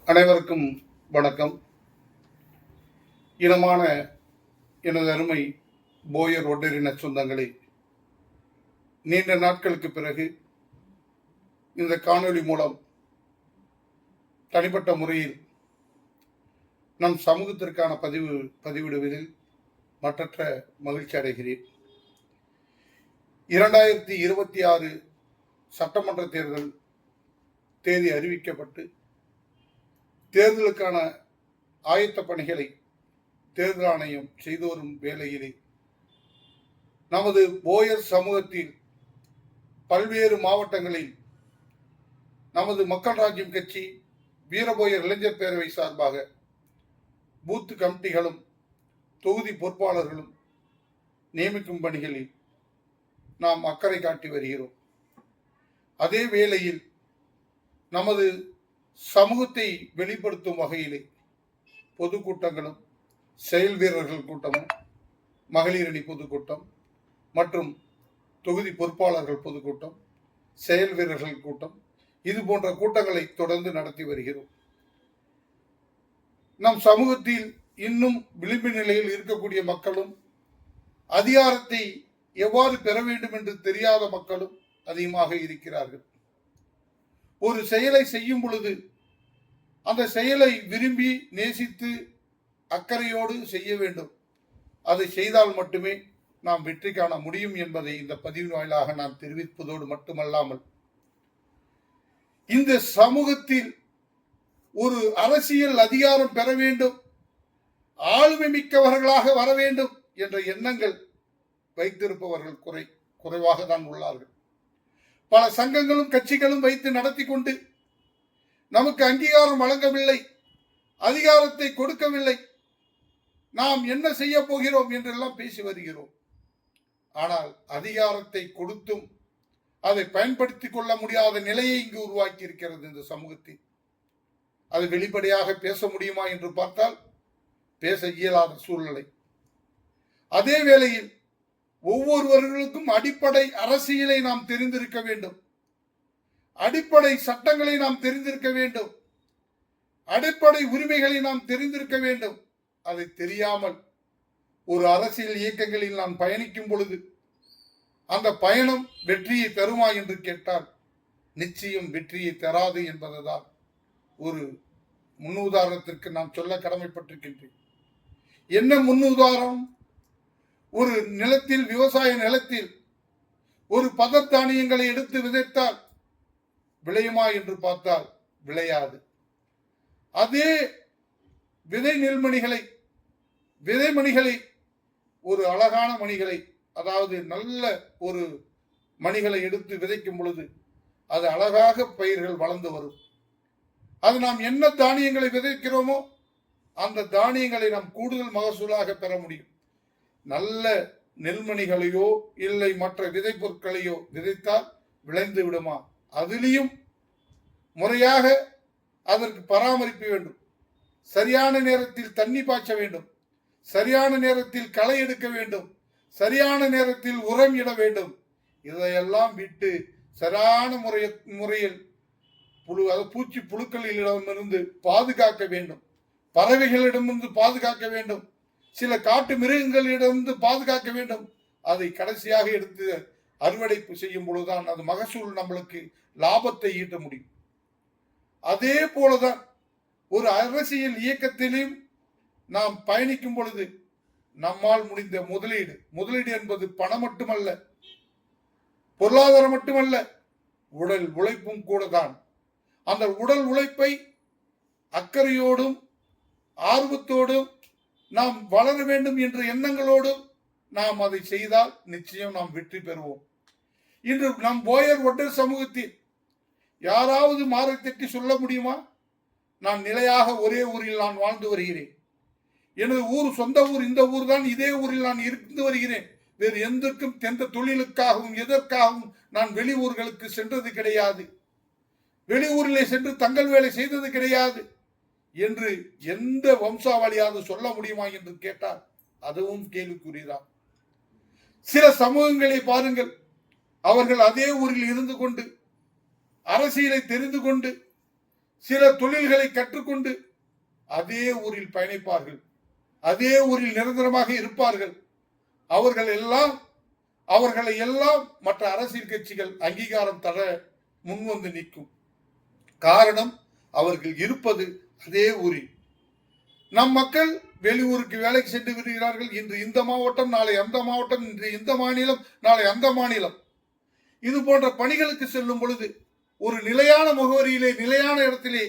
அனைவருக்கும் வணக்கம். இனமான எனது அருமை போயர் ஒட்டரின சொந்தங்களே, நீண்ட நாட்களுக்கு பிறகு இந்த காணொளி மூலம் தனிப்பட்ட முறையில் நம் சமூகத்திற்கான பதிவிடுவதில் மற்றற்ற மகிழ்ச்சி அடைகிறேன். 2026 சட்டமன்ற தேர்தல் தேதி அறிவிக்கப்பட்டு தேர்தலுக்கான ஆயத்த பணிகளை தேர்தல் ஆணையம் செய்து வரும் வேளையிலே நமது போயர் சமூகத்தில் பல்வேறு மாவட்டங்களில் நமது மக்கள் ராஜ்யம் கட்சி வீரபோயர் இளைஞர் பேரவை சார்பாக பூத் கமிட்டிகளும் தொகுதி பொறுப்பாளர்களும் நியமிக்கும் பணிகளில் நாம் அக்கறை காட்டி வருகிறோம். அதே வேளையில் நமது சமூகத்தை வெளிப்படுத்தும் வகையிலே பொதுக்கூட்டங்களும் செயல் வீரர்கள் கூட்டமும் மகளிரணி பொதுக்கூட்டம் மற்றும் தொகுதி பொறுப்பாளர்கள் பொதுக்கூட்டம் செயல் வீரர்கள் கூட்டம் இது போன்ற கூட்டங்களை தொடர்ந்து நடத்தி வருகிறோம். நம் சமூகத்தில் இன்னும் விளிம்பு நிலையில் இருக்கக்கூடிய மக்களும் அதிகாரத்தை எவ்வாறு பெற வேண்டும் என்று தெரியாத மக்களும் அதிகமாக இருக்கிறார்கள். ஒரு செயலை செய்யும் பொழுது அந்த செயலை விரும்பி நேசித்து அக்கறையோடு செய்ய வேண்டும். அதை செய்தால் மட்டுமே நாம் வெற்றி காண முடியும் என்பதை இந்த பதிவின் வாயிலாக நான் தெரிவிப்பதோடு மட்டுமல்லாமல், இந்த சமூகத்தில் ஒரு அரசியல் அதிகாரம் பெற வேண்டும், ஆளுமை மிக்கவர்களாக வர வேண்டும் என்ற எண்ணங்கள் வைத்திருப்பவர்கள் குறைவாக தான் உள்ளார்கள். பல சங்கங்களும் கட்சிகளும் வைத்து நடத்தி கொண்டு நமக்கு அங்கீகாரம் வழங்கவில்லை, அதிகாரத்தை கொடுக்கவில்லை, நாம் என்ன செய்ய போகிறோம் என்றெல்லாம் பேசி வருகிறோம். ஆனால் அதிகாரத்தை கொடுத்தும் அதை பயன்படுத்திக் கொள்ள முடியாத நிலையை இங்கு உருவாக்கி இருக்கிறது இந்த சமூகத்தில். அது வெளிப்படையாக பேச முடியுமா என்று பார்த்தால் பேச இயலாத சூழ்நிலை. அதே வேளையில் ஒவ்வொருவர்களுக்கும் அடிப்படை அரசியலை நாம் தெரிந்திருக்க வேண்டும், அடிப்படை சட்டங்களை நாம் தெரிந்திருக்க வேண்டும், அடிப்படை உரிமைகளை நாம் தெரிந்திருக்க வேண்டும். அதை தெரியாமல் ஒரு அரசியல் இயக்கங்களில் நான் பயணிக்கும் பொழுது அந்த பயணம் வெற்றியை தருமா என்று கேட்டால் நிச்சயம் வெற்றியை தராது என்பதுதான் ஒரு முன்னுதாரணத்திற்கு நாம் சொல்ல கடமைப்பட்டிருக்கின்றேன். என்ன முன்னுதாரணம்? ஒரு நிலத்தில், விவசாய நிலத்தில் ஒரு பதர் தானியங்களை எடுத்து விதைத்தால் விளையுமா என்று பார்த்தால் விளையாது. அதே விதைமணிகளை ஒரு அழகான மணிகளை, அதாவது நல்ல ஒரு மணிகளை எடுத்து விதைக்கும் பொழுது அது அழகாக பயிர்கள் வளர்ந்து வரும். அது நாம் என்ன தானியங்களை விதைக்கிறோமோ அந்த தானியங்களை நாம் கூடுதல் மகசூலாக பெற முடியும். நல்ல நெல்மணிகளையோ இல்லை மற்ற விதை பொருட்களையோ விதைத்தால் விளைந்து விடுமா? அதிலையும் முறையாக அதற்கு பராமரிப்பு வேண்டும், சரியான நேரத்தில் தண்ணி பாய்ச்ச வேண்டும், சரியான நேரத்தில் களை எடுக்க வேண்டும், சரியான நேரத்தில் உரம் இட வேண்டும். இதையெல்லாம் விட்டு சரியான முறையில் பூச்சி புழுக்களிடமிருந்து பாதுகாக்க வேண்டும், பறவைகளிடமிருந்து பாதுகாக்க வேண்டும், சில காட்டு மிருகங்களிடமிருந்து பாதுகாக்க வேண்டும். அதை கடைசியாக எடுத்து அறுவடை செய்யும் பொழுதுதான் அது மகசூல் நம்மளுக்கு லாபத்தை ஈட்ட முடியும். அதே போலதான் ஒரு அரசியல் இயக்கத்திலும் நாம் பயணிக்கும் பொழுது நம்மால் முடிந்த முதலீடு என்பது பணம் மட்டுமல்ல, பொருளாதாரம் மட்டுமல்ல, உடல் உழைப்பும் கூட தான். அந்த உடல் உழைப்பை அக்கறையோடும் ஆர்வத்தோடும் நாம் வளர வேண்டும் என்ற எண்ணங்களோடு நாம் அதை செய்தால் நிச்சயம் நாம் வெற்றி பெறுவோம். இன்று நம் போயர் ஒட்டர் சமூகத்தில் யாராவது மாறை தட்டி சொல்ல முடியுமா? நான் நிலையாக ஒரே ஊரில் நான் வாழ்ந்து வருகிறேன், எனது ஊர் சொந்த ஊர் இந்த ஊர் தான், இதே ஊரில் நான் இருந்து வருகிறேன், வேறு எந்த தொழிலுக்காகவும் எதற்காகவும் நான் வெளி ஊர்களுக்கு சென்றது கிடையாது, வெளியூரிலே சென்று தங்கள் வேலை செய்தது கிடையாது என்று எந்த வம்சாவளியாவது சொல்ல முடியுமா என்று கேட்டால் அதுவும் கேள்விக்குரியதான். சில சமூகங்களை பாருங்கள், அவர்கள் அதே ஊரில் இருந்து கொண்டு அரசியலை தெரிந்து கொண்டு சில தொழில்களை கற்றுக்கொண்டு அதே ஊரில் பயணிப்பார்கள், அதே ஊரில் நிரந்தரமாக இருப்பார்கள். அவர்களை எல்லாம் மற்ற அரசியல் கட்சிகள் அங்கீகாரம் தர முன்வந்து நிற்கும். காரணம், அவர்கள் இருப்பது அதே ஊரில். நம் மக்கள் வெளியூருக்கு வேலைக்கு சென்று விடுகிறார்கள். இன்று இந்த மாவட்டம், நாளை அந்த மாவட்டம், இன்று இந்த மாநிலம், நாளை அந்த மாநிலம். இது போன்ற பணிகளுக்கு செல்லும் பொழுது ஒரு நிலையான முகவரியிலே, நிலையான இடத்திலே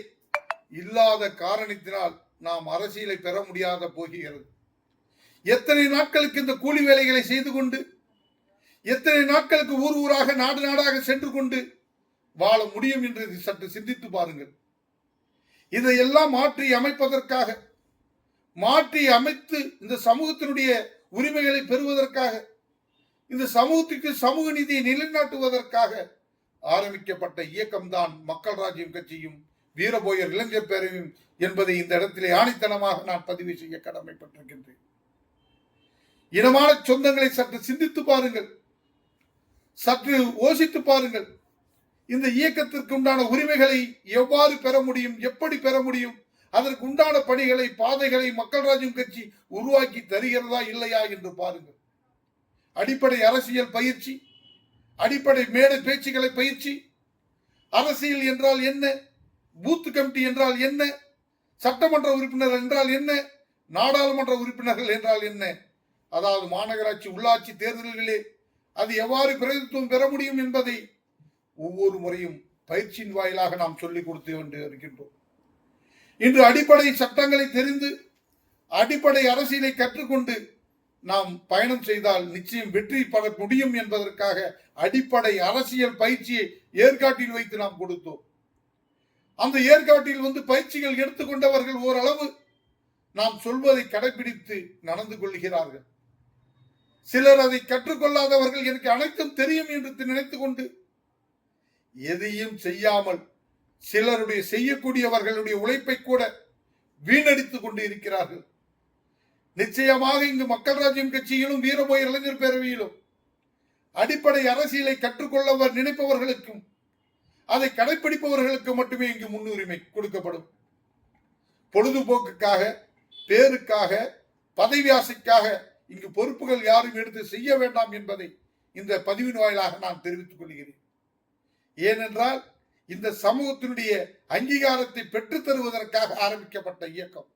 இல்லாத காரணத்தினால் நாம் அரசியலை பெற முடியாத போகிறது. எத்தனை நாட்களுக்கு இந்த கூலி வேலைகளை செய்து கொண்டு, எத்தனை நாட்களுக்கு ஊர் ஊராக, நாடு நாடாக சென்று கொண்டு வாழ முடியும் என்று சற்று சிந்தித்து பாருங்கள். இதையெல்லாம் மாற்றி அமைப்பதற்காக, மாற்றி அமைத்து இந்த சமூகத்தினுடைய உரிமைகளை பெறுவதற்காக, இந்த சமூகத்திற்கு சமூக நீதியை நிலைநாட்டுவதற்காக ஆரம்பிக்கப்பட்ட இயக்கம்தான் மக்கள் ராஜ்யம் கட்சியும் வீரபோயர் இளைஞர் பேரவையும் என்பதை இந்த இடத்திலே ஆணித்தனமாக நான் பதிவு செய்ய கடமைப்பட்டிருக்கின்றேன். இனமான சொந்தங்களை சற்று சிந்தித்து பாருங்கள், சற்று யோசித்து பாருங்கள். இந்த இயக்கத்திற்கு உண்டான உரிமைகளை எவ்வாறு பெற முடியும், எப்படி பெற முடியும், அதற்கு உண்டான பணிகளை, பாதைகளை மக்கள் ராஜ்யம் கட்சி உருவாக்கி தருகிறதா இல்லையா என்று பாருங்கள். அடிப்படை அரசியல் பயிற்சி, அடிப்படை மேடை பேச்சுக்களை பயிற்சி, அரசியல் என்றால் என்ன, பூத் கமிட்டி என்றால் என்ன, சட்டமன்ற உறுப்பினர் என்றால் என்ன, நாடாளுமன்ற உறுப்பினர்கள் என்றால் என்ன, அதாவது மாநகராட்சி, உள்ளாட்சி தேர்தல்களே அது எவ்வாறு பிரதிநிதித்துவம் பெற முடியும் என்பதை ஒவ்வொரு முறையும் பயிற்சியின் வாயிலாக நாம் சொல்லிக் கொடுத்து கொண்டு இருக்கின்றோம். இன்று அடிப்படை சட்டங்களை தெரிந்து, அடிப்படை அரசியலை கற்றுக்கொண்டு நாம் பயணம் செய்தால் நிச்சயம் வெற்றி பெற முடியும் என்பதற்காக அடிப்படை அரசியல் பயிற்சியை ஏற்காட்டில் வைத்து நாம் கொடுத்தோம். அந்த ஏற்காட்டில் பயிற்சிகள் எடுத்துக்கொண்டவர்கள் ஓரளவு நாம் சொல்வதை கடைபிடித்து நடந்து கொள்கிறார்கள். சிலர் அதை கற்றுக்கொள்ளாதவர்கள் எனக்கு அனைத்தும் தெரியும் என்று நினைத்துக் கொண்டு எதையும் செய்யாமல் சிலருடைய செய்யக்கூடியவர்களுடைய உழைப்பை கூட வீணடித்துக் கொண்டு இருக்கிறார்கள். நிச்சயமாக இங்கு மக்கள் ராஜ்யம் கட்சியிலும் வீரபோயர் இளைஞர் பேரவையிலும் அடிப்படை அரசியலை கற்றுக்கொள்ள நினைப்பவர்களுக்கும் அதை கடைபிடிப்பவர்களுக்கு மட்டுமே இங்கு முன்னுரிமை கொடுக்கப்படும். பொழுதுபோக்குக்காக, பேருக்காக, பதவி ஆசைக்காக இங்கு பொறுப்புகள் யாரும் எடுத்து செய்ய வேண்டாம் என்பதை இந்த பதிவின் வாயிலாக நான் தெரிவித்துக் கொள்கிறேன். ஏனென்றால் இந்த சமூகத்தினுடைய அங்கீகாரத்தை பெற்றுத் தருவதற்காக ஆரம்பிக்கப்பட்ட இயக்கம்.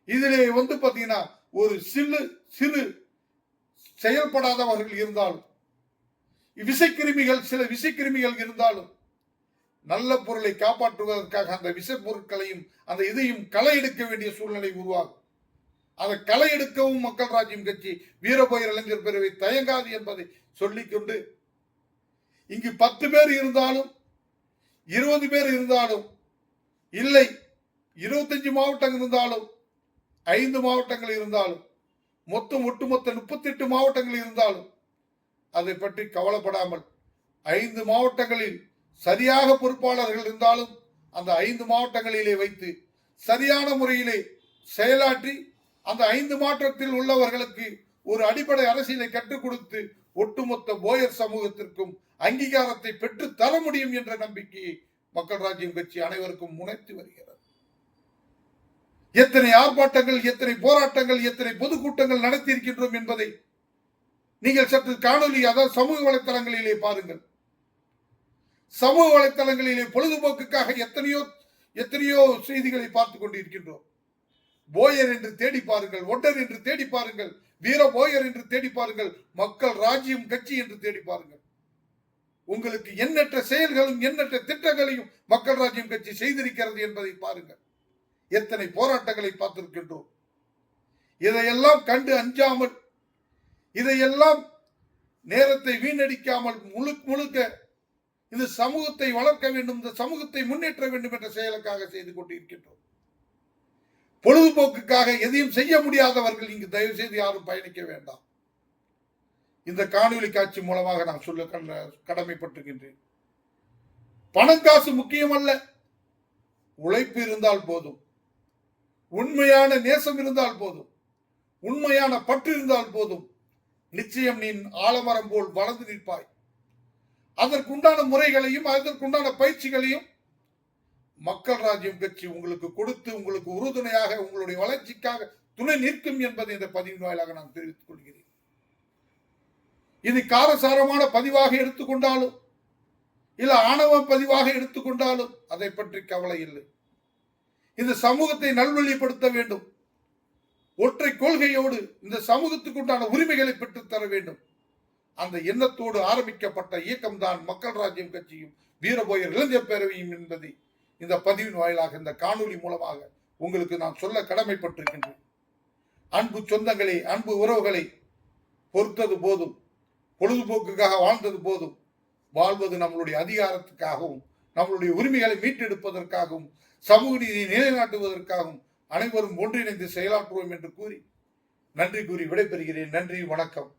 இதிலே பாத்தீங்கன்னா ஒரு சிறு செயல்படாதவர்கள் இருந்தாலும், சில விசைக்கிருமிகள் இருந்தாலும் நல்ல பொருளை காப்பாற்றுவதற்காக அந்த விஷ பொருட்களையும் அந்த இதையும் களை எடுக்க வேண்டிய சூழ்நிலை உருவாகும். அதை களை எடுக்கவும் மக்கள் ராஜ்யம் கட்சி வீரபோயர் இளைஞர் பேரவை தயங்காது என்பதை சொல்லிக்கொண்டு, இங்கு 10 பேர் இருந்தாலும் 20 பேர் இருந்தாலும், இல்லை 25 மாவட்டங்கள் இருந்தாலும், 5 மாவட்டங்கள் இருந்தாலும், ஒட்டுமொத்த 38 மாவட்டங்கள் இருந்தாலும் அதை பற்றி கவலைப்படாமல் 5 மாவட்டங்களில் சரியாக பொறுப்பாளர்கள் இருந்தாலும் அந்த 5 மாவட்டங்களிலே வைத்து சரியான முறையிலே செயலாற்றி அந்த 5 மாவட்டத்தில் உள்ளவர்களுக்கு ஒரு அடிப்படை அரசியலை கற்றுக் கொடுத்து ஒட்டுமொத்த போயர் சமூகத்திற்கும் அங்கீகாரத்தை பெற்று தர முடியும் என்ற நம்பிக்கையை மக்கள் ராஜ்யம் கட்சி அனைவருக்கும் முனைத்து வருகிறது. எத்தனை ஆர்ப்பாட்டங்கள், எத்தனை போராட்டங்கள், எத்தனை பொதுக்கூட்டங்கள் நடத்தி இருக்கின்றோம் என்பதை நீங்கள் சற்று காணொலி, அதாவது சமூக வலைத்தளங்களிலே பாருங்கள். சமூக வலைத்தளங்களிலே பொழுதுபோக்குக்காக எத்தனையோ செய்திகளை பார்த்துக் கொண்டிருக்கின்றோம். போயர் என்று தேடி பாருங்கள், ஒட்டர் என்று தேடி பாருங்கள், வீர போயர் என்று தேடி பாருங்கள், மக்கள் ராஜ்யம் கட்சி என்று தேடி பாருங்கள். உங்களுக்கு எண்ணற்ற செயல்களும் எண்ணற்ற திட்டங்களையும் மக்கள் ராஜ்யம் கட்சி செய்திருக்கிறது என்பதை பாருங்கள். எத்தனை போராட்டங்களை பார்த்திருக்கின்றோம். இதையெல்லாம் கண்டு அஞ்சாமல், இதையெல்லாம் நேரத்தை வீணடிக்காமல் முழுக்க இந்த சமூகத்தை வளர்க்க வேண்டும், இந்த சமூகத்தை முன்னேற்ற வேண்டும் என்ற செயலுக்காக செய்து கொண்டிருக்கின்றோம். பொழுதுபோக்குக்காக எதையும் செய்ய முடியாதவர்கள் இங்கு தயவு செய்து யாரும் பயணிக்க வேண்டாம். இந்த காணொலி காட்சி மூலமாக நான் சொல்ல கடமைப்பட்டிருக்கின்றேன். பணம் காசு முக்கியமல்ல, உழைப்பு இருந்தால் போதும், உண்மையான நேசம் இருந்தால் போதும், உண்மையான பற்று இருந்தால் போதும், நிச்சயம் நீ ஆலமரம் போல் வளர்ந்து நிற்பாய். அதற்குண்டான முறைகளையும் அதற்குண்டான பயிற்சிகளையும் மக்கள் ராஜ்யம் கட்சி உங்களுக்கு கொடுத்து உங்களுக்கு உறுதுணையாக உங்களுடைய வளர்ச்சிக்காக துணை நிற்கும் என்பதை இந்த பதிவின் வாயிலாக நான் தெரிவித்துக் கொள்கிறேன். இது காரசாரமான பதிவாக எடுத்துக்கொண்டாலும் இல்ல ஆணவ பதிவாக எடுத்துக்கொண்டாலும் அதை பற்றி கவலை இல்லை. இந்த சமூகத்தை நல்வழிப்படுத்த வேண்டும். ஒற்றை கொள்கையோடு இந்த சமூகத்துக்கு உண்டான உரிமைகளை பெற்றுத் தர வேண்டும். அந்த எண்ணத்தோடு ஆரம்பிக்கப்பட்ட இயக்கம் தான் மக்கள் ராஜ்யம் கட்சியும் வீரபோயர் இளைஞர் பேரவையும் என்பதை இந்த பதிவின் வாயிலாக இந்த காணொலி மூலமாக உங்களுக்கு நான் சொல்ல கடமைப்பட்டிருக்கின்றேன். அன்பு சொந்தங்களே, அன்பு உறவுகளை, பொறுத்தது போதும், பொழுதுபோக்குக்காக வாழ்ந்தது போதும். வாழ்வது நம்மளுடைய அதிகாரத்துக்காகவும் நம்மளுடைய உரிமைகளை மீட்டெடுப்பதற்காகவும் சமூக நீதியை நிலைநாட்டுவதற்காகவும் அனைவரும் ஒன்றிணைந்து செயலாற்றுவோம் என்று கூறி நன்றி கூறி விடைபெறுகிறேன். நன்றி, வணக்கம்.